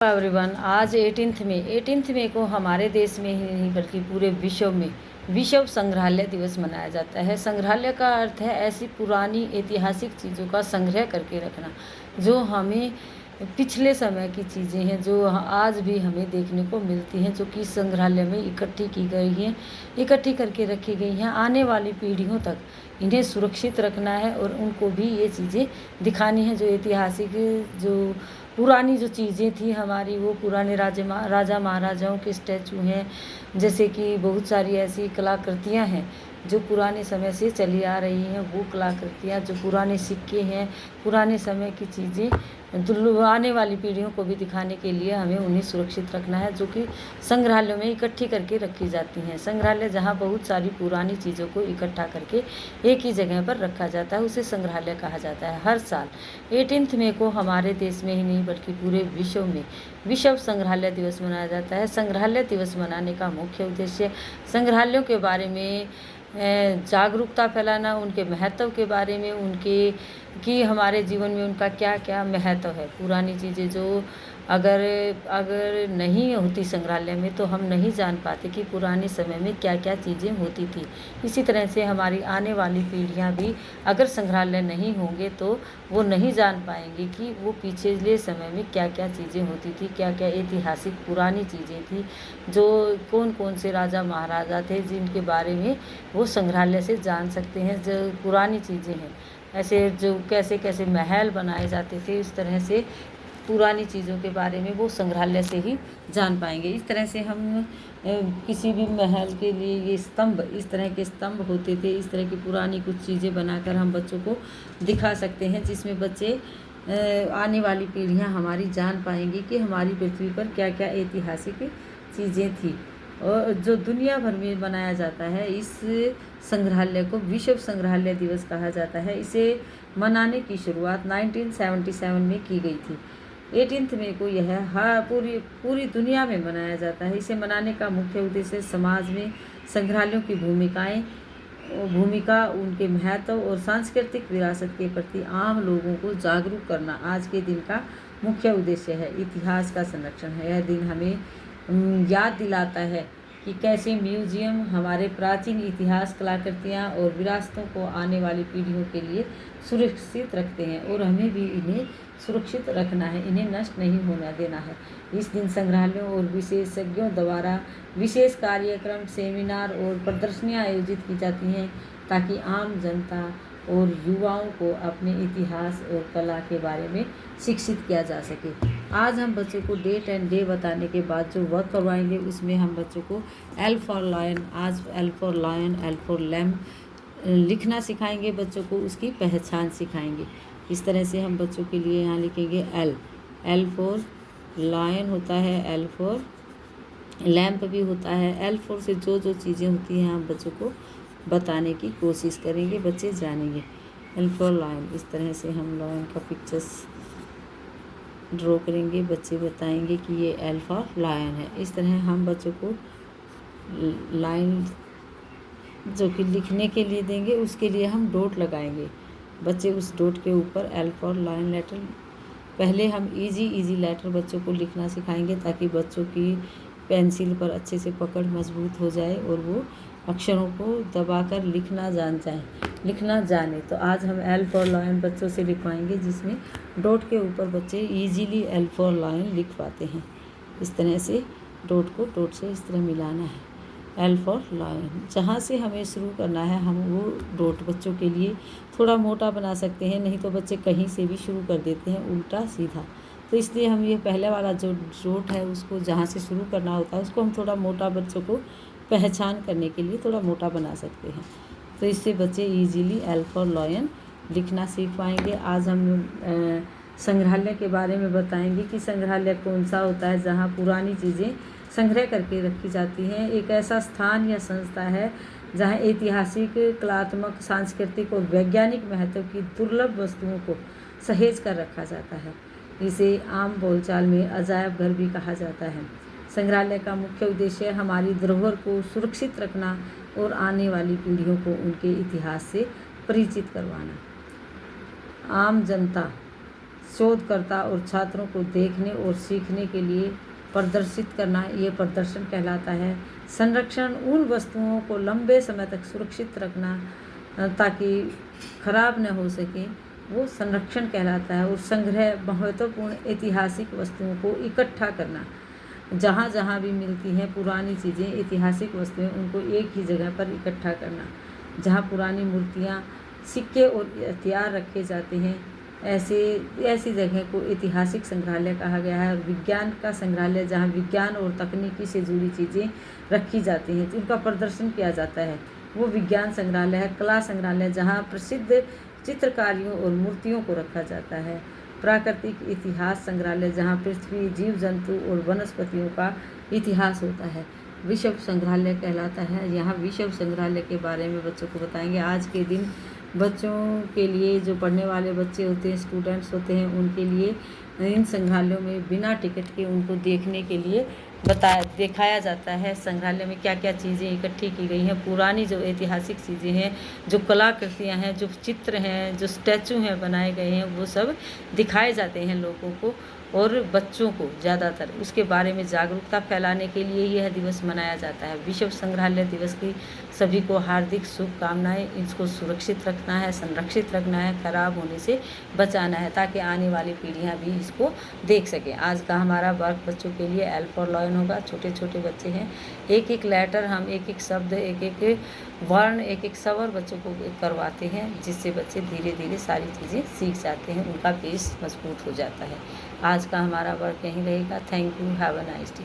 Everyone, आज 18 मई को हमारे देश में ही नहीं बल्कि पूरे विश्व में विश्व संग्रहालय दिवस मनाया जाता है। संग्रहालय का अर्थ है ऐसी पुरानी ऐतिहासिक चीज़ों का संग्रह करके रखना जो हमें पिछले समय की चीज़ें हैं, जो आज भी हमें देखने को मिलती हैं, जो कि संग्रहालय में इकट्ठी की गई हैं, इकट्ठी करके रखी गई हैं। आने वाली पीढ़ियों तक इन्हें सुरक्षित रखना है और उनको भी ये चीज़ें दिखानी है। जो ऐतिहासिक, जो पुरानी जो चीज़ें थी हमारी, वो पुराने राजा महाराजाओं के स्टैचू हैं, जैसे कि बहुत सारी ऐसी कलाकृतियाँ हैं जो पुराने समय से चली आ रही हैं। वो कलाकृतियाँ, जो पुराने सिक्के हैं, पुराने समय की चीज़ें आने वाली पीढ़ियों को भी दिखाने के लिए हमें उन्हें सुरक्षित रखना है, जो कि संग्रहालयों में इकट्ठी करके रखी जाती हैं। संग्रहालय जहाँ बहुत सारी पुरानी चीज़ों को इकट्ठा करके एक ही जगह पर रखा जाता है, उसे संग्रहालय कहा जाता है। हर साल 18 मई को हमारे देश में ही नहीं बल्कि पूरे विश्व में विश्व संग्रहालय दिवस मनाया जाता है। संग्रहालय दिवस मनाने का मुख्य उद्देश्य संग्रहालयों के बारे में जागरूकता फैलाना, उनके महत्व के बारे में, उनके कि हमारे जीवन में उनका क्या क्या महत्व है। पुरानी चीज़ें जो अगर नहीं होती संग्रहालय में तो हम नहीं जान पाते कि पुराने समय में क्या क्या चीज़ें होती थी। इसी तरह से हमारी आने वाली पीढ़ियां भी अगर संग्रहालय नहीं होंगे तो वो नहीं जान पाएंगे कि वो पिछले समय में क्या क्या चीज़ें होती थी, क्या क्या ऐतिहासिक पुरानी चीज़ें थी, जो कौन कौन से राजा महाराजा थे जिनके बारे में वो संग्रहालय से जान सकते हैं। जो पुरानी चीज़ें हैं, ऐसे जो कैसे कैसे महल बनाए जाते थे, इस तरह से पुरानी चीज़ों के बारे में वो संग्रहालय से ही जान पाएंगे। इस तरह से हम किसी भी महल के लिए ये स्तंभ, इस तरह के स्तंभ होते थे, इस तरह की पुरानी कुछ चीज़ें बनाकर हम बच्चों को दिखा सकते हैं, जिसमें बच्चे आने वाली पीढ़ियां हमारी जान पाएंगी कि हमारी पृथ्वी पर क्या क्या ऐतिहासिक चीज़ें थी। और जो दुनिया भर में मनाया जाता है, इस संग्रहालय को विश्व संग्रहालय दिवस कहा जाता है। इसे मनाने की शुरुआत 1977 में की गई थी। 18 मई को यह पूरी दुनिया में मनाया जाता है। इसे मनाने का मुख्य उद्देश्य समाज में संग्रहालयों की भूमिका, उनके महत्व और सांस्कृतिक विरासत के प्रति आम लोगों को जागरूक करना आज के दिन का मुख्य उद्देश्य है। इतिहास का संरक्षण है। यह दिन हमें याद दिलाता है कि कैसे म्यूजियम हमारे प्राचीन इतिहास, कलाकृतियाँ और विरासतों को आने वाली पीढ़ियों के लिए सुरक्षित रखते हैं, और हमें भी इन्हें सुरक्षित रखना है, इन्हें नष्ट नहीं होने देना है। इस दिन संग्रहालयों और विशेषज्ञों द्वारा विशेष कार्यक्रम, सेमिनार और प्रदर्शनियाँ आयोजित की जाती हैं ताकि आम जनता और युवाओं को अपने इतिहास और कला के बारे में शिक्षित किया जा सके। आज हम बच्चों को डेट एंड डे बताने के बाद जो वर्क करवाएंगे, उसमें हम बच्चों को L फॉर लायन, आज L for lion, L for lamp लिखना सिखाएंगे, बच्चों को उसकी पहचान सिखाएंगे। इस तरह से हम बच्चों के लिए यहाँ लिखेंगे L फॉर लायन होता है, L फॉर लैम्प भी होता है। L फॉर से जो जो चीज़ें होती हैं हम बच्चों को बताने की कोशिश करेंगे, बच्चे जानेंगे। L फॉर लायन, इस तरह से हम लायन का पिक्चर्स ड्रॉ करेंगे, बच्चे बताएंगे कि ये L फॉर लायन है। इस तरह हम बच्चों को लाइन जो कि लिखने के लिए देंगे, उसके लिए हम डॉट लगाएंगे। बच्चे उस डॉट के ऊपर L फॉर लायन लेटर, पहले हम इजी लेटर बच्चों को लिखना सिखाएंगे ताकि बच्चों की पेंसिल पर अच्छे से पकड़ मजबूत हो जाए और वो अक्षरों को दबाकर लिखना जाने। तो आज हम L फॉर लायन बच्चों से लिखवाएंगे, जिसमें डॉट के ऊपर बच्चे इजीली L फॉर लायन लिख पाते हैं। इस तरह से डॉट को डॉट से इस तरह मिलाना है। L फॉर लायन, जहाँ से हमें शुरू करना है हम वो डॉट बच्चों के लिए थोड़ा मोटा बना सकते हैं, नहीं तो बच्चे कहीं से भी शुरू कर देते हैं उल्टा सीधा। तो इसलिए हम ये पहले वाला जो डॉट है, उसको जहाँ से शुरू करना होता है, उसको हम थोड़ा मोटा बच्चों को पहचान करने के लिए थोड़ा मोटा बना सकते हैं। तो इससे बच्चे इजीली L फॉर लायन लिखना सीख पाएंगे। आज हम संग्रहालय के बारे में बताएंगे कि संग्रहालय कौन सा होता है, जहाँ पुरानी चीज़ें संग्रह करके रखी जाती हैं। एक ऐसा स्थान या संस्था है जहाँ ऐतिहासिक, कलात्मक, सांस्कृतिक और वैज्ञानिक महत्व की दुर्लभ वस्तुओं को सहेज कर रखा जाता है। इसे आम बोलचाल में अजायब घर भी कहा जाता है। संग्रहालय का मुख्य उद्देश्य हमारी धरोहर को सुरक्षित रखना और आने वाली पीढ़ियों को उनके इतिहास से परिचित करवाना। आम जनता शोधकर्ता और छात्रों को देखने और सीखने के लिए प्रदर्शित करना, ये प्रदर्शन कहलाता है। संरक्षण उन वस्तुओं को लंबे समय तक सुरक्षित रखना ताकि खराब न हो सके, वो संरक्षण कहलाता है। और संग्रह महत्वपूर्ण ऐतिहासिक वस्तुओं को इकट्ठा करना, जहाँ जहाँ भी मिलती हैं पुरानी चीज़ें, ऐतिहासिक वस्तुएं, उनको एक ही जगह पर इकट्ठा करना। जहाँ पुरानी मूर्तियाँ, सिक्के और हथियार रखे जाते हैं, ऐसी जगह को ऐतिहासिक संग्रहालय कहा गया है। और विज्ञान का संग्रहालय, जहाँ विज्ञान और तकनीकी से जुड़ी चीज़ें रखी जाती हैं, उनका प्रदर्शन किया जाता है, वो विज्ञान संग्रहालय है। कला संग्रहालय, जहाँ प्रसिद्ध चित्रकारियों और मूर्तियों को रखा जाता है। प्राकृतिक इतिहास संग्रहालय, जहाँ पृथ्वी, जीव जंतु और वनस्पतियों का इतिहास होता है, विश्व संग्रहालय कहलाता है। यहाँ विश्व संग्रहालय के बारे में बच्चों को बताएंगे। आज के दिन बच्चों के लिए, जो पढ़ने वाले बच्चे होते हैं, स्टूडेंट्स होते हैं, उनके लिए इन संग्रहालयों में बिना टिकट के उनको देखने के लिए दिखाया जाता है। संग्रहालय में क्या क्या चीज़ें इकट्ठी की गई हैं, पुरानी जो ऐतिहासिक चीज़ें हैं, जो कलाकृतियाँ हैं, जो चित्र हैं, जो स्टैचू हैं बनाए गए हैं, वो सब दिखाए जाते हैं लोगों को और बच्चों को ज़्यादातर उसके बारे में जागरूकता फैलाने के लिए यह दिवस मनाया जाता है। विश्व संग्रहालय दिवस की सभी को हार्दिक शुभकामनाएं। इसको सुरक्षित रखना है, संरक्षित रखना है, खराब होने से बचाना है, ताकि आने वाली पीढ़ियां भी इसको देख सकें। आज का हमारा वर्क बच्चों के लिए एल फॉर लॉयन होगा। छोटे छोटे बच्चे हैं, एक एक लेटर हम, एक एक शब्द, एक एक वर्ण, एक एक स्वर बच्चों को करवाते हैं, जिससे बच्चे धीरे धीरे सारी चीज़ें सीख जाते हैं, उनका बेस मजबूत हो जाता है। आज का हमारा वर्क यहीं रहेगा। Thank you, have a nice day.